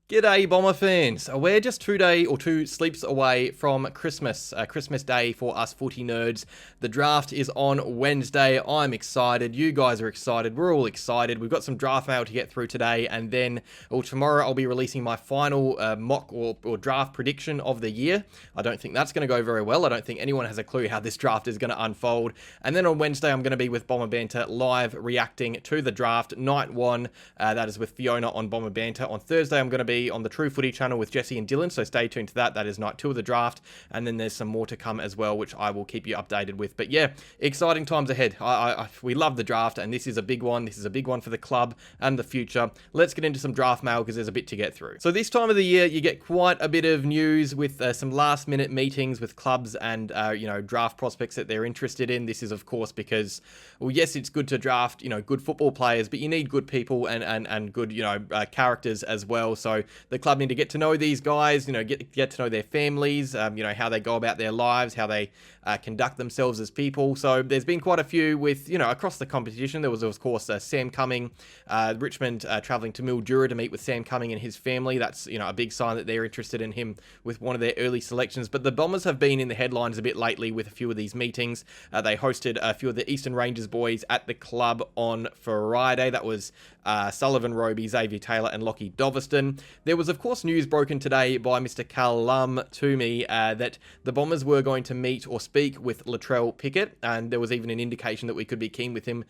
G'day Bomber fans. We're just 2 sleeps away from Christmas, Christmas Day for us footy nerds. The draft is on Wednesday. I'm excited. You guys are excited. We're all excited. We've got some draft mail to get through today, and then tomorrow I'll be releasing my final mock or draft prediction of the year. I don't think that's going to go very well. I don't think anyone has a clue how this draft is going to unfold. And then on Wednesday I'm going to be with Bomber Banter live reacting to the draft, night one. That is with Fiona on Bomber Banter. On Thursday I'm going to be on the True Footy channel with Jesse and Dylan, so stay tuned to that. That is night 2 of the draft, and then there's some more to come as well, which I will keep you updated with. But yeah, exciting times ahead. We love the draft, and this is a big one. This is a big one for the club and the future. Let's get into some draft mail because there's a bit to get through. So this time of the year, you get quite a bit of news with some last-minute meetings with clubs and draft prospects that they're interested in. This is of course because, well, yes, it's good to draft good football players, but you need good people and good characters as well. So the club need to get to know these guys, get to know their families, how they go about their lives, how they conduct themselves as people. So there's been quite a few with, across the competition. There was, of course, Sam Cumming, Richmond travelling to Mildura to meet with Sam Cumming and his family. That's, a big sign that they're interested in him with one of their early selections. But the Bombers have been in the headlines a bit lately with a few of these meetings. They hosted a few of the Eastern Rangers boys at the club on Friday. That was Sullivan Roby, Xavier Taylor and Lockie Doveston. There was, of course, news broken today by Mr. Callum to me that the Bombers were going to meet or speak with Latrelle Pickett, and there was even an indication that we could be keen with him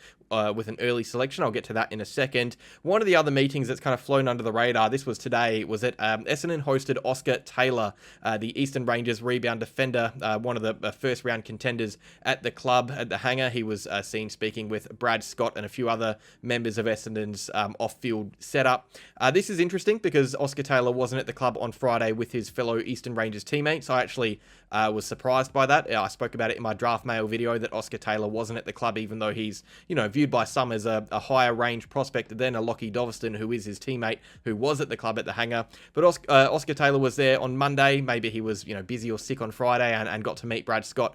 with an early selection. I'll get to that in a second. One of the other meetings that's kind of flown under the radar, this was today, was that Essendon hosted Oscar Taylor, the Eastern Rangers rebound defender, one of the first round contenders at the club at the hangar. He was seen speaking with Brad Scott and a few other members of Essendon's off-field setup. This is interesting because Oscar Taylor wasn't at the club on Friday with his fellow Eastern Rangers teammates. I actually was surprised by that. I spoke about it in my draft mail video that Oscar Taylor wasn't at the club, even though he's, viewed by some as a higher range prospect than a Lockie Doveston, who is his teammate, who was at the club at the hangar. But Oscar Taylor was there on Monday. Maybe he was, busy or sick on Friday and got to meet Brad Scott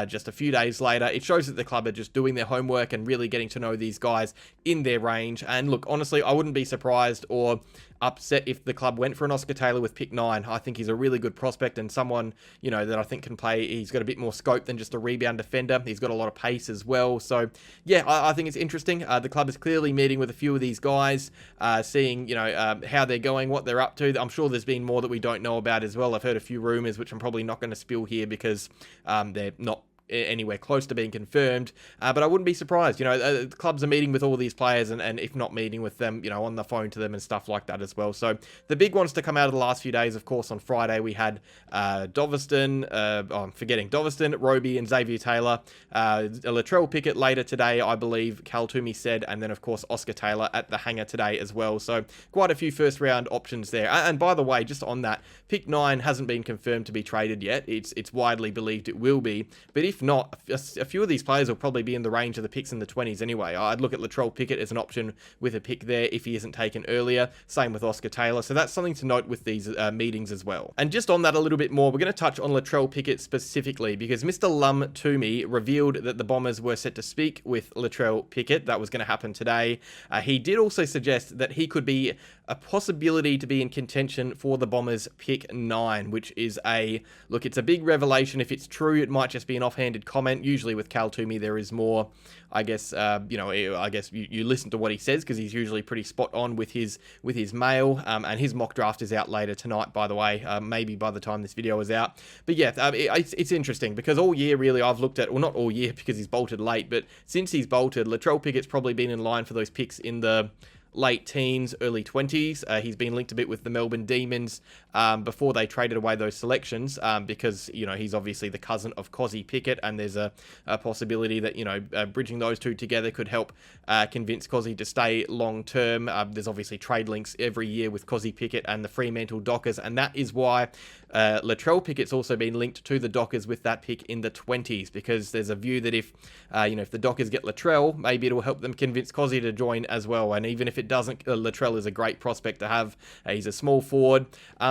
just a few days later. It shows that the club are just doing their homework and really getting to know these guys in their range. And look, honestly, I wouldn't be surprised or upset if the club went for an Oscar Taylor with pick 9. I think he's a really good prospect and someone, that I think can play. He's got a bit more scope than just a rebound defender. He's got a lot of pace as well. So, yeah, I think it's interesting. The club is clearly meeting with a few of these guys, seeing, how they're going, what they're up to. I'm sure there's been more that we don't know about as well. I've heard a few rumours, which I'm probably not going to spill here because they're not anywhere close to being confirmed, but I wouldn't be surprised. The clubs are meeting with all these players and if not meeting with them, on the phone to them and stuff like that as well. So the big ones to come out of the last few days, of course, on Friday we had Doveston, I'm forgetting Doveston, Roby and Xavier Taylor, Latrelle Pickett later today, I believe, Cal Toomey said, and then of course Oscar Taylor at the hangar today as well. So quite a few first round options there. And by the way, just on that, pick 9 hasn't been confirmed to be traded yet. It's widely believed it will be, but if not, a few of these players will probably be in the range of the picks in the 20s anyway. I'd look at Latrelle Pickett as an option with a pick there if he isn't taken earlier. Same with Oscar Taylor. So that's something to note with these meetings as well. And just on that a little bit more, we're going to touch on Latrelle Pickett specifically because Mr. Lum Toomey revealed that the Bombers were set to speak with Latrelle Pickett. That was going to happen today. He did also suggest that he could be a possibility to be in contention for the Bombers pick 9, which is it's a big revelation. If it's true, it might just be an offhanded comment. Usually with Cal Toomey, there is more, I guess, you listen to what he says because he's usually pretty spot on with his mail, and his mock draft is out later tonight, by the way, maybe by the time this video is out. But yeah, it's interesting because all year, really, I've looked at, well, not all year because he's bolted late, but since he's bolted, Latrelle Pickett's probably been in line for those picks in the late teens, early 20s. He's been linked a bit with the Melbourne Demons before they traded away those selections because, he's obviously the cousin of Cozzy Pickett, and there's a possibility that, bridging those two together could help convince Cozzy to stay long term. There's obviously trade links every year with Cozzy Pickett and the Fremantle Dockers, and that is why Latrelle Pickett's also been linked to the Dockers with that pick in the 20s, because there's a view that if the Dockers get Latrelle, maybe it'll help them convince Cozzy to join as well, and even if if it doesn't, Latrelle is a great prospect to have. He's a small forward.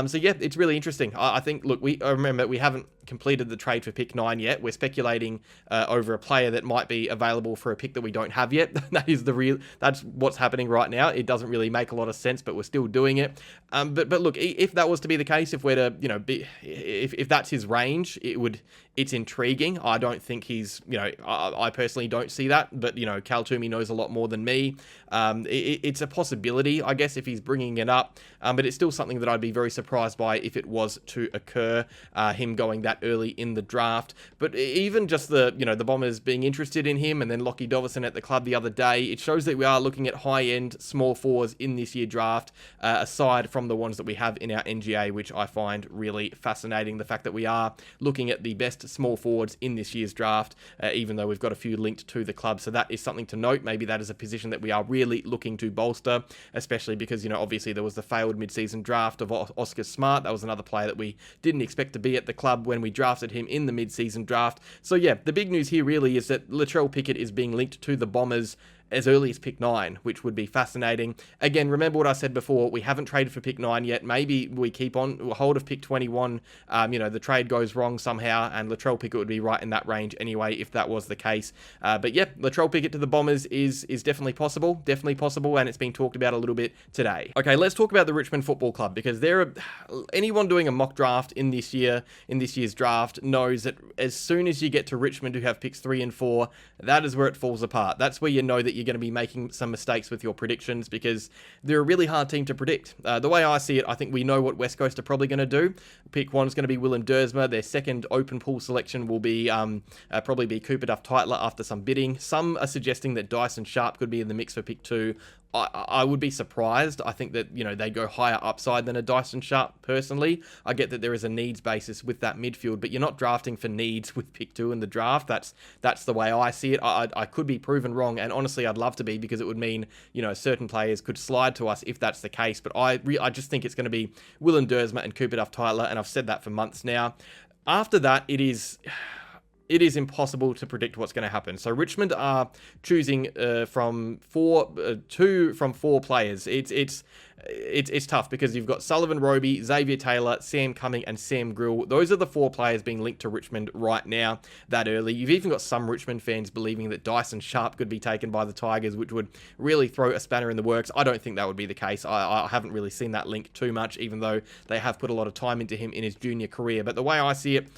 So yeah, it's really interesting. I think, look, I remember we haven't completed the trade for pick 9 yet. We're speculating over a player that might be available for a pick that we don't have yet. That's what's happening right now. It doesn't really make a lot of sense, but we're still doing it. But look, if that was to be the case, if we're to, if that's his range, it's intriguing. I don't think he's, I personally don't see that, but Cal Toomey knows a lot more than me. It's a possibility, I guess, if he's bringing it up, but it's still something that I'd be very surprised by if it was to occur, him going that early in the draft. But even just the Bombers being interested in him, and then Lockie Dovison at the club the other day, it shows that we are looking at high-end small forwards in this year draft, aside from the ones that we have in our NGA, which I find really fascinating. The fact that we are looking at the best small forwards in this year's draft, even though we've got a few linked to the club. So that is something to note. Maybe that is a position that we are really looking to bolster, especially because, obviously there was the failed mid-season draft of Oscar Smart. That was another player that we didn't expect to be at the club when we drafted him in the mid-season draft. So yeah, the big news here really is that Latrelle Pickett is being linked to the Bombers as early as pick 9, which would be fascinating. Again, remember what I said before, we haven't traded for pick 9 yet. Maybe we keep on hold of pick 21. The trade goes wrong somehow, and Latrelle Pickett would be right in that range anyway, if that was the case. But yeah, Latrelle Pickett to the Bombers is definitely possible, and it's been talked about a little bit today. Okay, let's talk about the Richmond Football Club, because anyone doing a mock draft in this year's draft knows that as soon as you get to Richmond, who have picks 3 and 4, that is where it falls apart. That's where you know that you're going to be making some mistakes with your predictions, because they're a really hard team to predict. The way I see it, I think we know what West Coast are probably going to do. Pick 1 is going to be Willem Dersma. Their second open pool selection will be probably be Cooper Duff-Tytler after some bidding. Some are suggesting that Dyson Sharp could be in the mix for pick 2. I would be surprised. I think that, they go higher upside than a Dyson Sharp, personally. I get that there is a needs basis with that midfield, but you're not drafting for needs with pick 2 in the draft. That's the way I see it. I could be proven wrong, and honestly, I'd love to be, because it would mean, certain players could slide to us if that's the case. But I just think it's going to be Willem Dersma and Cooper Duff-Tytler, and I've said that for months now. After that, it is impossible to predict what's going to happen. So Richmond are choosing from 4 players. It's tough, because you've got Sullivan Roby, Xavier Taylor, Sam Cumming, and Sam Grill. Those are the 4 players being linked to Richmond right now, that early. You've even got some Richmond fans believing that Dyson Sharp could be taken by the Tigers, which would really throw a spanner in the works. I don't think that would be the case. I haven't really seen that link too much, even though they have put a lot of time into him in his junior career. But the way I see it,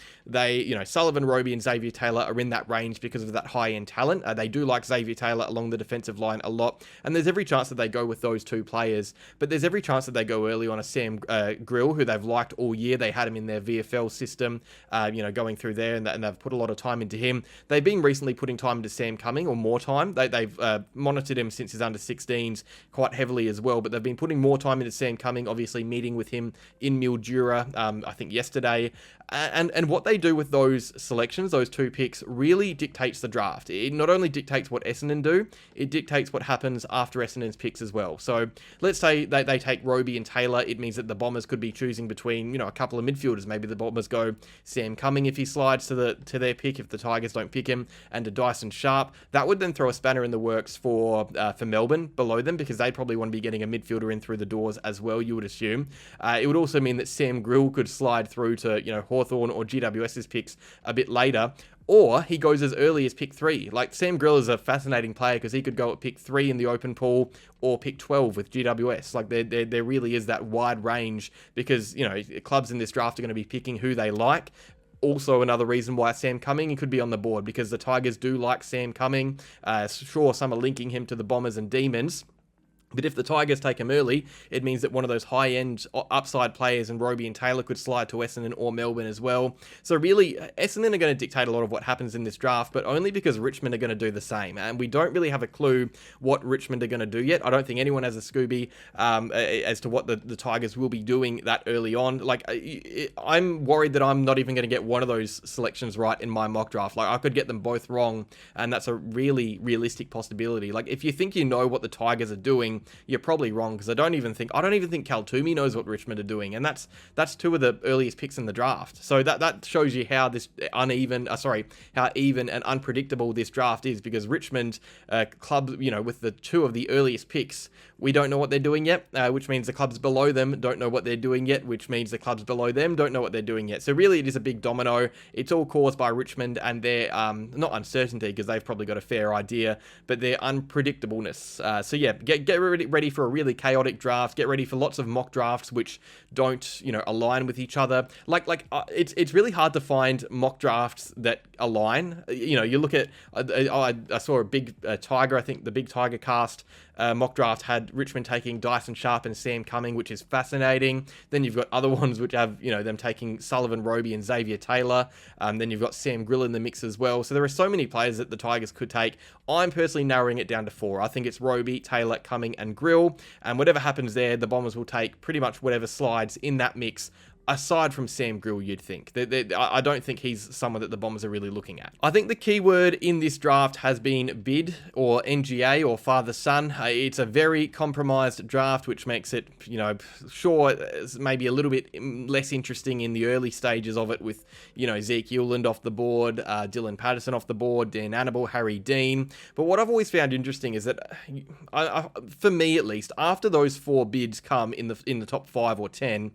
Sullivan Roby and Xavier Taylor are in that range because of that high-end talent. They do like Xavier Taylor along the defensive line a lot, and there's every chance that they go with those 2 players. But there's every chance that they go early on a Sam Grill, who they've liked all year. They had him in their VFL system, going through there, and they've put a lot of time into him. They've been recently putting time into Sam Cumming, or more time. They've monitored him since his under-16s quite heavily as well, but they've been putting more time into Sam Cumming, obviously meeting with him in Mildura, I think yesterday. And what they do with those selections, those 2 picks, really dictates the draft. It not only dictates what Essendon do, it dictates what happens after Essendon's picks as well. So let's say they take Roby and Taylor. It means that the Bombers could be choosing between, a couple of midfielders. Maybe the Bombers go Sam Cumming if he slides to their pick, if the Tigers don't pick him, and to Dyson Sharp. That would then throw a spanner in the works for Melbourne below them, because they'd probably want to be getting a midfielder in through the doors as well, you would assume. It would also mean that Sam Grill could slide through to, Hawthorn or GWS's picks a bit later, or he goes as early as pick 3. Like, Sam Grill is a fascinating player, because he could go at pick 3 in the open pool, or pick 12 with GWS. Like, there really is that wide range, because, clubs in this draft are going to be picking who they like. Also, another reason why Sam Cumming could be on the board, because the Tigers do like Sam Cumming. Sure, some are linking him to the Bombers and Demons. But if the Tigers take him early, it means that one of those high-end upside players in Roby and Taylor could slide to Essendon or Melbourne as well. So really, Essendon are going to dictate a lot of what happens in this draft, but only because Richmond are going to do the same. And we don't really have a clue what Richmond are going to do yet. I don't think anyone has a Scooby as to what the Tigers will be doing that early on. Like, I'm worried that I'm not even going to get one of those selections right in my mock draft. Like, I could get them both wrong, and that's a really realistic possibility. Like, if you think you know what the Tigers are doing, thinking, you're probably wrong, because I don't even think Cal Toomey knows what Richmond are doing, and that's two of the earliest picks in the draft. So that shows you how this how even and unpredictable this draft is, because Richmond club, with the two of the earliest picks, we don't know what they're doing yet, which means the clubs below them don't know what they're doing yet, which means the clubs below them don't know what they're doing yet. So really, it is a big domino. It's all caused by Richmond and their not uncertainty, because they've probably got a fair idea, but their unpredictableness. So yeah, get ready for a really chaotic draft. Get ready for lots of mock drafts which don't align with each other. It's really hard to find mock drafts that align. You look at I saw a big Tiger, I think the big Tiger cast mock draft had Richmond taking Dyson Sharp and Sam Cumming, which is fascinating. Then you've got other ones which have them taking Sullivan, Roby and Xavier Taylor. Then you've got Sam Grill in the mix as well. So there are so many players that the Tigers could take. I'm personally narrowing it down to 4. I think it's Roby, Taylor, Cumming and Grill, and whatever happens there, the Bombers will take pretty much whatever slides in that mix. Aside from Sam Grill, you'd think. I don't think he's someone that the Bombers are really looking at. I think the key word in this draft has been bid, or NGA, or father-son. It's a very compromised draft, which makes it, sure, maybe a little bit less interesting in the early stages of it, with, Zeke Euland off the board, Dylan Patterson off the board, Dan Annable, Harry Dean. But what I've always found interesting is that, for me at least, after those 4 bids come in the top 5 or 10,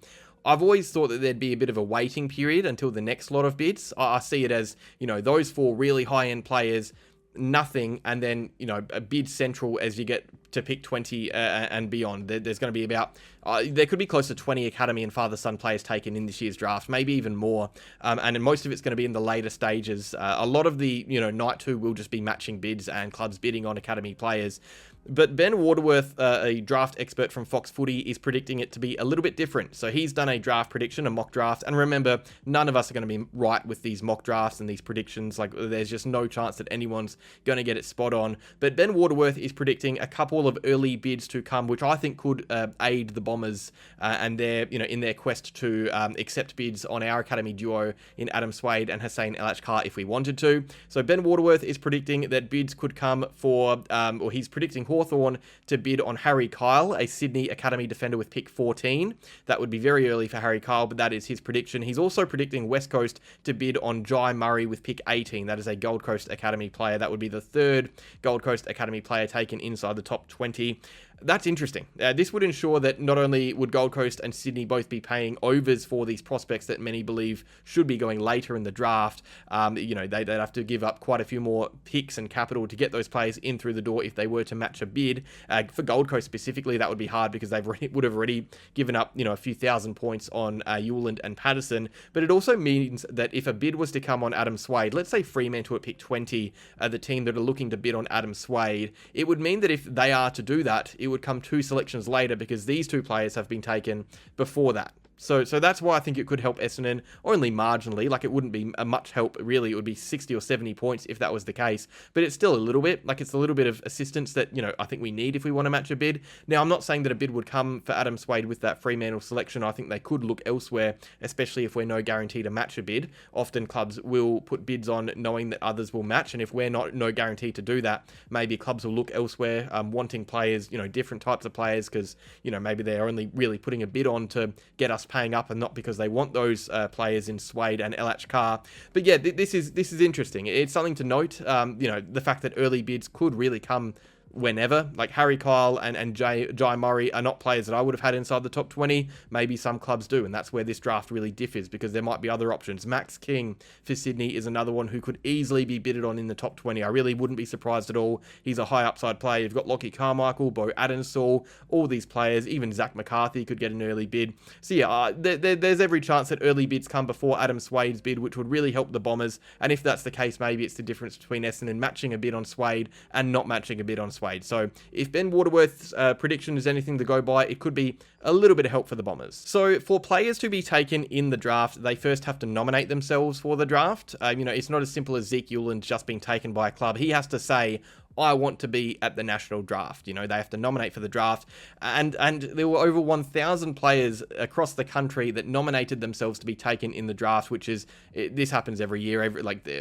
I've always thought that there'd be a bit of a waiting period until the next lot of bids. I see it as, those 4 really high-end players, nothing, and then, a bid central as you get to pick 20 and beyond. There's going to be about, there could be close to 20 academy and father-son players taken in this year's draft, maybe even more. And most of it's going to be in the later stages. A lot of the, night 2 will just be matching bids and clubs bidding on academy players. But Ben Waterworth, a draft expert from Fox Footy, is predicting it to be a little bit different. So he's done a draft prediction, a mock draft. And remember, none of us are going to be right with these mock drafts and these predictions. There's just no chance that anyone's going to get it spot on. But Ben Waterworth is predicting a couple of early bids to come, which I think could aid the Bombers and their, in their quest to accept bids on our academy duo in Adam Swade and Hussein El Achkar if we wanted to. So Ben Waterworth is predicting that bids could come for, or he's predicting Hawthorn to bid on Harry Kyle, a Sydney Academy defender with pick 14. That would be very early for Harry Kyle, but that is his prediction. He's also predicting West Coast to bid on Jai Murray with pick 18. That is a Gold Coast Academy player. That would be the 3rd Gold Coast Academy player taken inside the top 20. That's interesting. This would ensure that not only would Gold Coast and Sydney both be paying overs for these prospects that many believe should be going later in the draft, they'd have to give up quite a few more picks and capital to get those players in through the door if they were to match a bid. For Gold Coast specifically, that would be hard because would have already given up, a few thousand points on Euland and Patterson. But it also means that if a bid was to come on Adam Swade, let's say Fremantle at pick 20, the team that are looking to bid on Adam Swade, it would mean that if they are to do that, it would come 2 selections later because these 2 players have been taken before that. So that's why I think it could help Essendon only marginally. It wouldn't be a much help, really. It would be 60 or 70 points if that was the case. But it's still a little bit. It's a little bit of assistance that, I think we need if we want to match a bid. Now, I'm not saying that a bid would come for Adam Swade with that Fremantle selection. I think they could look elsewhere, especially if we're no guarantee to match a bid. Often clubs will put bids on knowing that others will match. And if we're no guarantee to do that, maybe clubs will look elsewhere, wanting players, different types of players, because, maybe they're only really putting a bid on to get us paying up and not because they want those players in Swade and El Achkar. But yeah, this is interesting. It's something to note, the fact that early bids could really come whenever. Harry Kyle and Jai Murray are not players that I would have had inside the top 20. Maybe some clubs do, and that's where this draft really differs, because there might be other options. Max King for Sydney is another one who could easily be bidded on in the top 20. I really wouldn't be surprised at all. He's a high upside player. You've got Lockie Carmichael, Bo Adensall, all these players. Even Zach McCarthy could get an early bid. So yeah, there's every chance that early bids come before Adam Swade's bid, which would really help the Bombers. And if that's the case, maybe it's the difference between Essendon matching a bid on Swade and not matching a bid on Swade. So if Ben Waterworth's prediction is anything to go by, it could be a little bit of help for the Bombers. So for players to be taken in the draft, they first have to nominate themselves for the draft. It's not as simple as Zeke Euland just being taken by a club. He has to say, I want to be at the national draft. They have to nominate for the draft, and there were over 1,000 players across the country that nominated themselves to be taken in the draft, which is, this happens every year,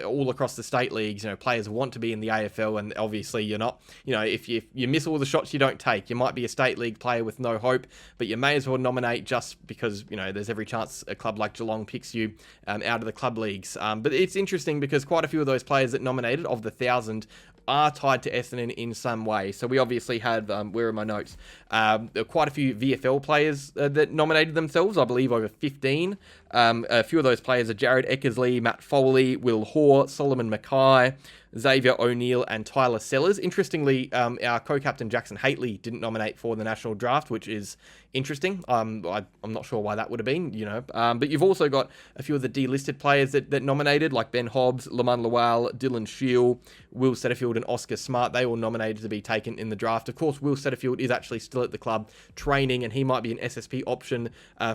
all across the state leagues. Players want to be in the AFL, and obviously you're not. If you miss all the shots you don't take, you might be a state league player with no hope, but you may as well nominate just because there's every chance a club like Geelong picks you out of the club leagues. But it's interesting because quite a few of those players that nominated, of the 1,000, are tied to Essendon in some way. So we obviously had, where are my notes? Quite a few VFL players that nominated themselves, I believe over 15. A few of those players are Jared Eckersley, Matt Foley, Will Hoare, Solomon Mackay, Xavier O'Neill, and Tyler Sellers. Interestingly, our co-captain Jackson Haitley didn't nominate for the national draft, which is interesting. I'm not sure why that would have been, but you've also got a few of the delisted players that nominated, like Ben Hobbs, Lamont Lowell, Dylan Shield, Will Setterfield, and Oscar Smart. They all nominated to be taken in the draft. Of course, Will Setterfield is actually still at the club training, and he might be an SSP option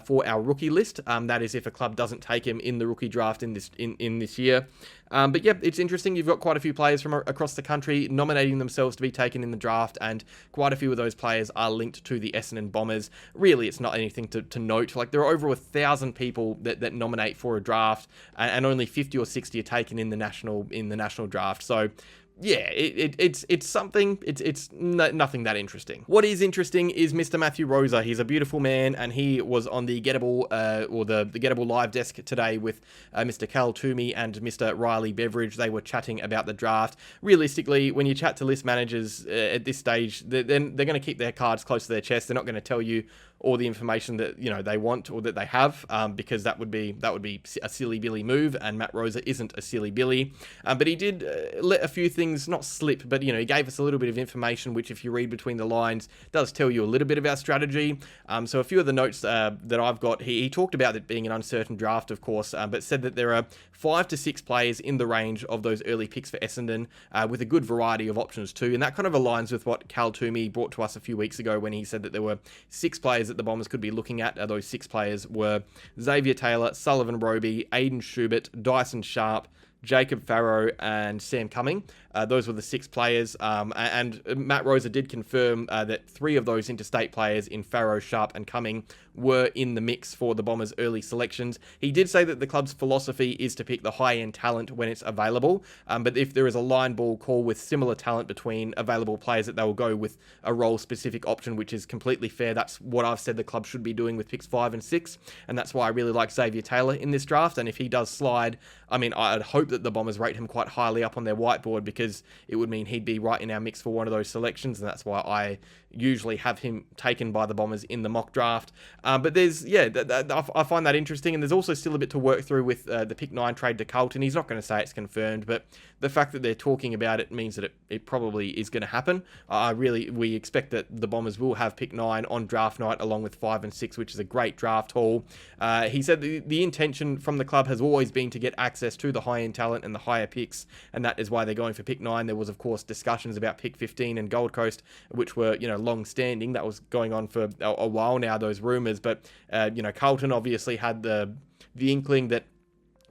for our rookie list. That is if a club doesn't take him in the rookie draft in this year. But yeah, it's interesting. You've got quite a few players from across the country nominating themselves to be taken in the draft, and quite a few of those players are linked to the Essendon Bombers. Really, it's not anything to note. Like, there are over 1,000 people that nominate for a draft, and only 50 or 60 are taken in the national draft. So yeah, it's something. It's nothing that interesting. What is interesting is Mr. Matthew Rosa. He's a beautiful man, and he was on the Gettable the Gettable live desk today with Mr. Cal Toomey and Mr. Riley Beveridge. They were chatting about the draft. Realistically, when you chat to list managers at this stage, they're going to keep their cards close to their chest. They're not going to tell you all the information that they want or that they have, because that would be a silly Billy move, and Matt Rosa isn't a silly Billy. But he did let a few things not slip, but he gave us a little bit of information, which, if you read between the lines, does tell you a little bit of our strategy. So a few of the notes that I've got, he talked about it being an uncertain draft, of course, but said that there are 5 to 6 players in the range of those early picks for Essendon, with a good variety of options too, and that kind of aligns with what Cal Toomey brought to us a few weeks ago when he said that there were 6 players that the Bombers could be looking at. Those 6 players were Xavier Taylor, Sullivan Roby, Aidan Schubert, Dyson Sharp, Jacob Farrow, and Sam Cumming. Those were the 6 players, and Matt Rosa did confirm that 3 of those interstate players in Farrow, Sharp, and Cumming were in the mix for the Bombers' early selections. He did say that the club's philosophy is to pick the high-end talent when it's available, but if there is a line ball call with similar talent between available players, that they will go with a role-specific option, which is completely fair. That's what I've said the club should be doing with picks 5 and 6, and that's why I really like Xavier Taylor in this draft. And if he does slide, I'd hope that the Bombers rate him quite highly up on their whiteboard, because it would mean he'd be right in our mix for one of those selections, and that's why I usually have him taken by the Bombers in the mock draft. But there's, I find that interesting, and there's also still a bit to work through with the pick 9 trade to Carlton. He's not going to say it's confirmed, but the fact that they're talking about it means that it probably is going to happen. We expect that the Bombers will have pick 9 on draft night along with 5 and 6, which is a great draft haul. He said the intention from the club has always been to get access to the high-end talent and the higher picks, and that is why they're going for pick 9. There was, of course, discussions about pick 15 and Gold Coast, which were, long-standing. That was going on for a while now, those rumours, but, Carlton obviously had the inkling that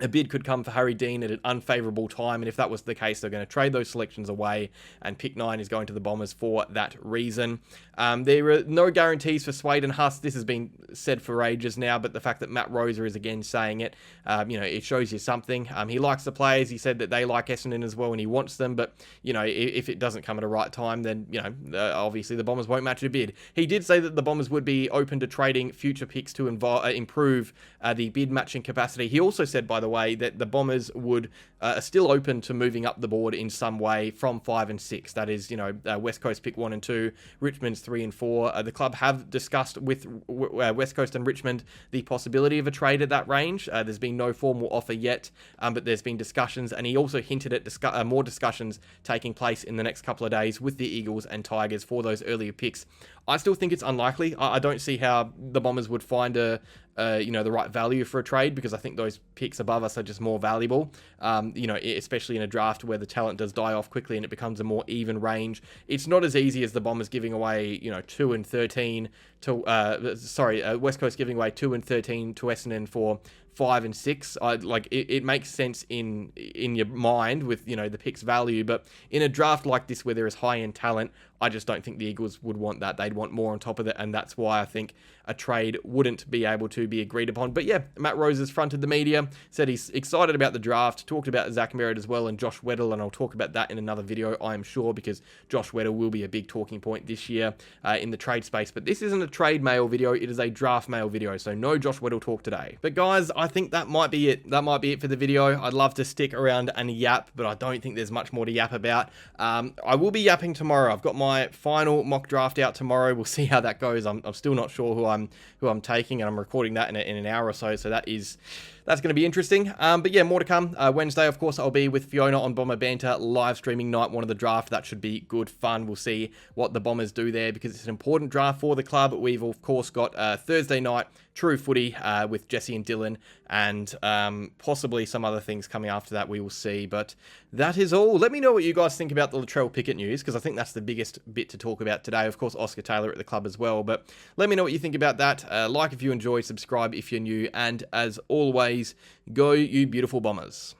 a bid could come for Harry Dean at an unfavourable time, and if that was the case, they're going to trade those selections away, and pick 9 is going to the Bombers for that reason. There are no guarantees for Swade and Huss. This has been said for ages now, but the fact that Matt Rosa is again saying it, it shows you something. He likes the players. He said that they like Essendon as well, and he wants them, but, if it doesn't come at a right time, then, obviously the Bombers won't match a bid. He did say that the Bombers would be open to trading future picks to improve the bid matching capacity. He also said, by the way, that the Bombers would are still open to moving up the board in some way from 5 and 6. That is, West Coast pick 1 and 2, Richmond's 3 and 4. The club have discussed with West Coast and Richmond the possibility of a trade at that range. There's been no formal offer yet, but there's been discussions, and he also hinted at more discussions taking place in the next couple of days with the Eagles and Tigers for those earlier picks. I still think it's unlikely. I don't see how the Bombers would find the right value for a trade, because I think those picks above us are just more valuable, especially in a draft where the talent does die off quickly and it becomes a more even range. It's not as easy as the Bombers giving away, 2 and 13 to West Coast giving away 2 and 13 to Essendon for 5 and 6. It makes sense in your mind with the pick's value, but in a draft like this where there is high end talent, I just don't think the Eagles would want that. They'd want more on top of it, and that's why I think a trade wouldn't be able to be agreed upon. But yeah, Matt Rosa's fronted the media, said he's excited about the draft, talked about Zach Merritt as well and Josh Weddle, and I'll talk about that in another video, I am sure, because Josh Weddle will be a big talking point this year in the trade space. But this isn't a trade mail video, it is a draft mail video, so no Josh Weddle talk today. But guys, I think that might be it. That might be it for the video. I'd love to stick around and yap, but I don't think there's much more to yap about. I will be yapping tomorrow. I've got my final mock draft out tomorrow. We'll see how that goes. I'm still not sure who I'm taking, and I'm recording that in an hour or so. So that's going to be interesting. But yeah, more to come. Wednesday, of course, I'll be with Fiona on Bomber Banter live streaming night one of the draft. That should be good fun. We'll see what the Bombers do there because it's an important draft for the club. We've of course got Thursday night True Footy with Jesse and Dylan, and possibly some other things coming after that. We will see. But that is all. Let me know what you guys think about the Latrelle Pickett news, because I think that's the biggest bit to talk about today. Of course, Oscar Taylor at the club as well. But let me know what you think about that. Like if you enjoy, subscribe if you're new, and as always, go you beautiful Bombers.